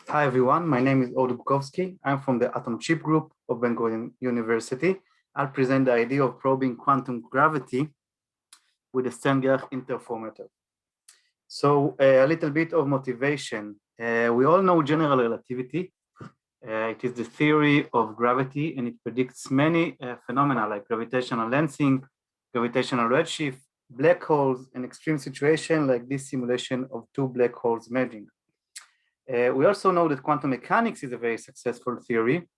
Hi everyone, my name is Odo Bukovsky. I'm from the Atom Chip Group of Ben-Gurion University. I'll present the idea of probing quantum gravity with a Stern-Gerlach interferometer. So a little bit of motivation. We all know general relativity. It is the theory of gravity and it predicts many phenomena like gravitational lensing, gravitational redshift, black holes, and extreme situation like this simulation of two black holes merging. We also know that quantum mechanics is a very successful theory,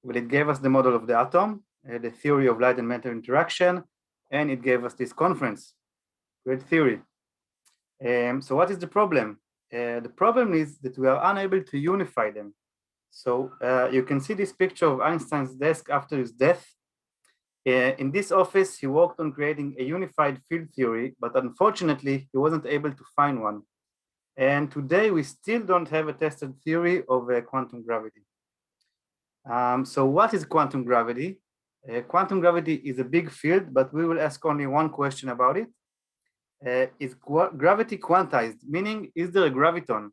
but it gave us the model of the atom, the theory of light and matter interaction, and it gave us this conference. Great theory. So what is the problem? The problem is that we are unable to unify them. So you can see this picture of Einstein's desk after his death. In this office, he worked on creating a unified field theory, but unfortunately, he wasn't able to find one. And today we still don't have a tested theory of quantum gravity. So what is quantum gravity? Quantum gravity is a big field, but we will ask only one question about it. Is gravity quantized? Meaning, is there a graviton?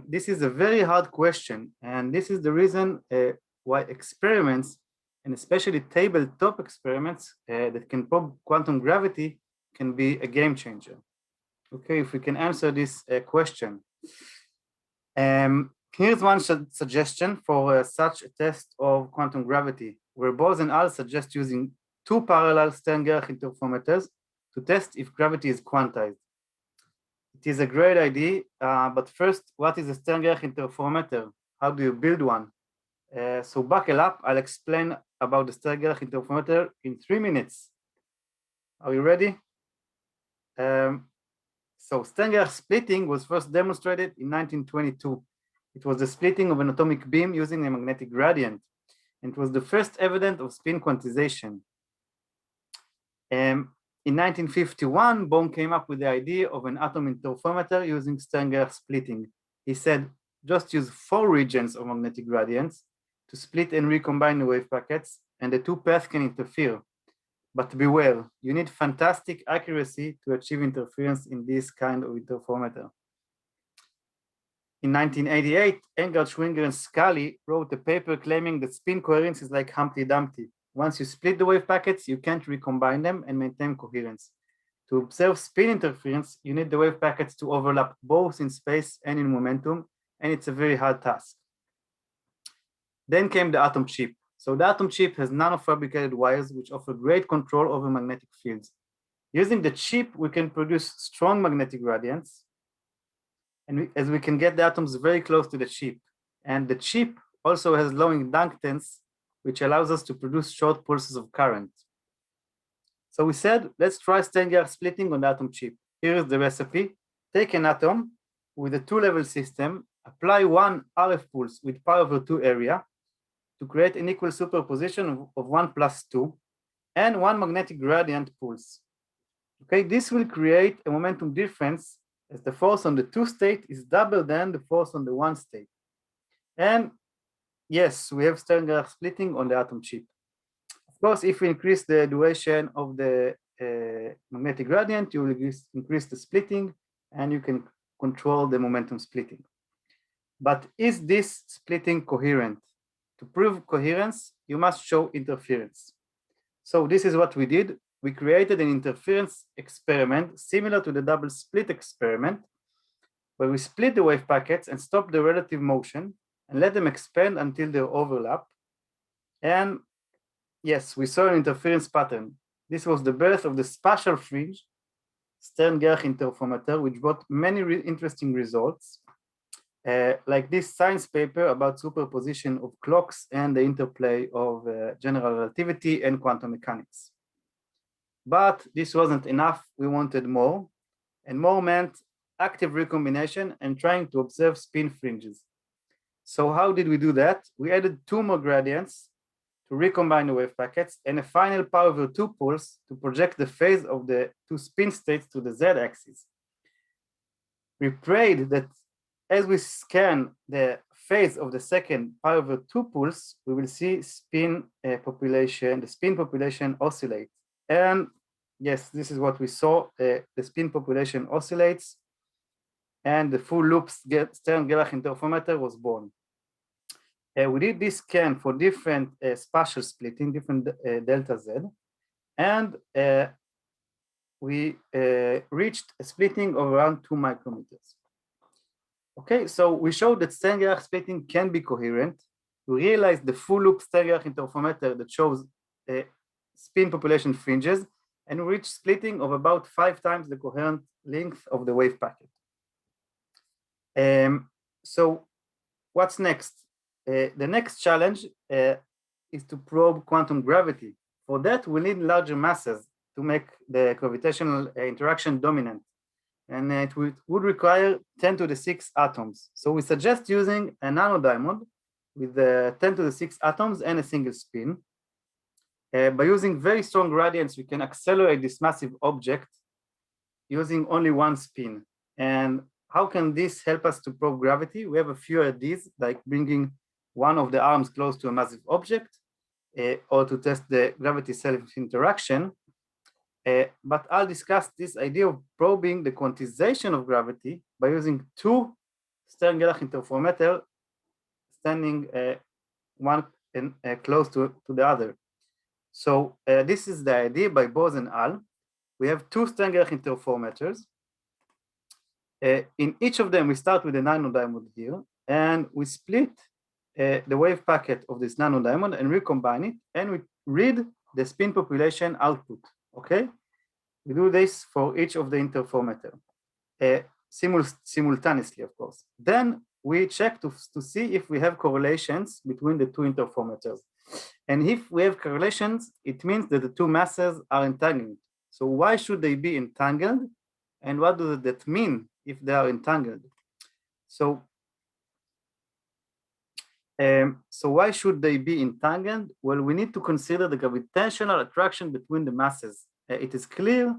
This is a very hard question, and this is the reason why experiments, and especially tabletop experiments that can probe quantum gravity, can be a game changer. Okay, if we can answer this question. Here's one suggestion for such a test of quantum gravity, where Bose and al. Suggest using two parallel Stern-Gerlach interferometers to test if gravity is quantized. It is a great idea, but first, what is a Stern-Gerlach interferometer? How do you build one? So buckle up, I'll explain about the Stern-Gerlach interferometer in 3 minutes. Are you ready? So Stern-Gerlach splitting was first demonstrated in 1922. It was the splitting of an atomic beam using a magnetic gradient. And it was the first evidence of spin quantization. In 1951, Bohm came up with the idea of an atom interferometer using Stern-Gerlach splitting. He said, just use 4 regions of magnetic gradients to split and recombine the wave packets, and the 2 paths can interfere. But beware, you need fantastic accuracy to achieve interference in this kind of interferometer. In 1988, Engard, Schwinger, and Scully wrote a paper claiming that spin coherence is like Humpty Dumpty. Once you split the wave packets, you can't recombine them and maintain coherence. To observe spin interference, you need the wave packets to overlap both in space and in momentum, and it's a very hard task. Then came the atom chip. So the atom chip has nanofabricated wires which offer great control over magnetic fields. Using the chip, we can produce strong magnetic gradients, and as we can get the atoms very close to the chip. And the chip also has low inductance, which allows us to produce short pulses of current. So we said, let's try Stern-Gerlach splitting on the atom chip. Here is the recipe. Take an atom with a 2-level system, apply 1 RF pulse with pi over 2 area to create an equal superposition of 1 plus 2 and 1 magnetic gradient pulse. Okay, this will create a momentum difference as the force on the 2 state is double than the force on the 1 state. And yes, we have Stern-Gerlach splitting on the atom chip. Of course, if we increase the duration of the magnetic gradient, you will increase the splitting and you can control the momentum splitting. But is this splitting coherent? To prove coherence, you must show interference. So this is what we did. We created an interference experiment similar to the double split experiment, where we split the wave packets and stop the relative motion and let them expand until they overlap. And yes, we saw an interference pattern. This was the birth of the spatial fringe Stern-Gerlach interferometer, which brought many interesting results, like this science paper about superposition of clocks and the interplay of general relativity and quantum mechanics. But this wasn't enough. We wanted more, and more meant active recombination and trying to observe spin fringes. So how did we do that? We added 2 more gradients to recombine the wave packets and a final pi over 2 pulse to project the phase of the 2 spin states to the z-axis. We prayed that as we scan the phase of the second pi over 2 pulse, we will see spin population, the spin population oscillate. And yes, this is what we saw. The spin population oscillates. and the full loop Stern-Gerlach interferometer was born. We did this scan for different spatial splitting, different delta Z, and we reached a splitting of around 2 micrometers. Okay, so we showed that Stern-Gerlach splitting can be coherent. We realized the full loop Stern-Gerlach interferometer that shows spin population fringes, and we reached splitting of about 5 times the coherent length of the wave packet. So what's next? The next challenge is to probe quantum gravity. For that, we need larger masses to make the gravitational interaction dominant. And it would require 10 to the 6 atoms. So we suggest using a nanodiamond with 10 to the 6 atoms and a single spin. By using very strong gradients, we can accelerate this massive object using only one spin. And how can this help us to probe gravity? We have a few ideas, like bringing one of the arms close to a massive object, or to test the gravity self-interaction. But I'll discuss this idea of probing the quantization of gravity by using 2 Stern-Gerlach interferometers standing one close to the other. So this is the idea by Bose and al. We have 2 Stern-Gerlach interferometers. In each of them, we start with a nanodiamond here, and we split the wave packet of this nanodiamond and recombine it, and we read the spin population output. Okay, we do this for each of the interferometer simultaneously, of course. Then we check to see if we have correlations between the 2 interferometers. And if we have correlations, it means that the 2 masses are entangled. So why should they be entangled? And what does that mean if they are entangled? So why should they be entangled? Well, we need to consider the gravitational attraction between the masses. It is clear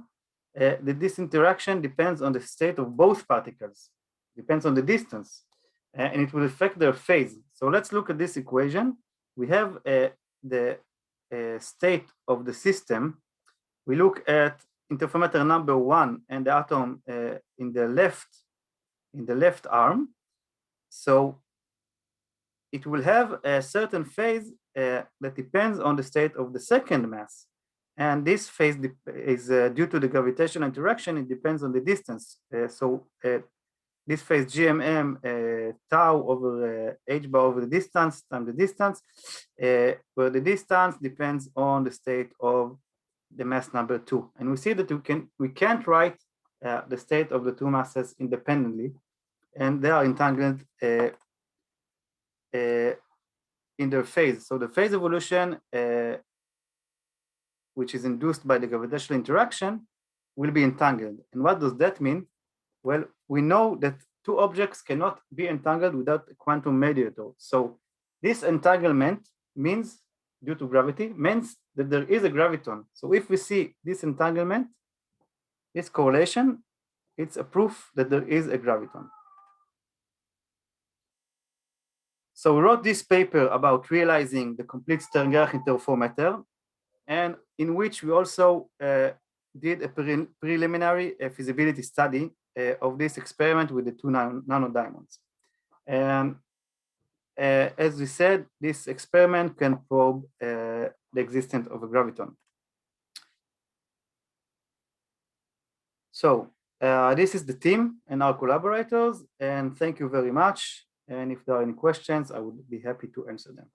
that this interaction depends on the state of both particles, depends on the distance, and it will affect their phase. So let's look at this equation. We have the state of the system. We look at interferometer number 1 and the atom in the left arm. So it will have a certain phase that depends on the state of the second mass. And this phase is due to the gravitational interaction. It depends on the distance. This phase GMM tau over h bar over the distance times the distance, where the distance depends on the state of the mass number 2. And we see that we can't write the state of the 2 masses independently, and they are entangled in their phase. So the phase evolution, which is induced by the gravitational interaction, will be entangled. And what does that mean? Well, we know that 2 objects cannot be entangled without a quantum mediator. So this entanglement means, due to gravity, means that there is a graviton. So if we see this entanglement, this correlation, it's a proof that there is a graviton. So we wrote this paper about realizing the complete Stern-Gerlach interferometer, and in which we also did a preliminary feasibility study of this experiment with the 2 nanodiamonds. And as we said, this experiment can probe the existence of a graviton. So this is the team and our collaborators, and thank you very much. And if there are any questions, I would be happy to answer them.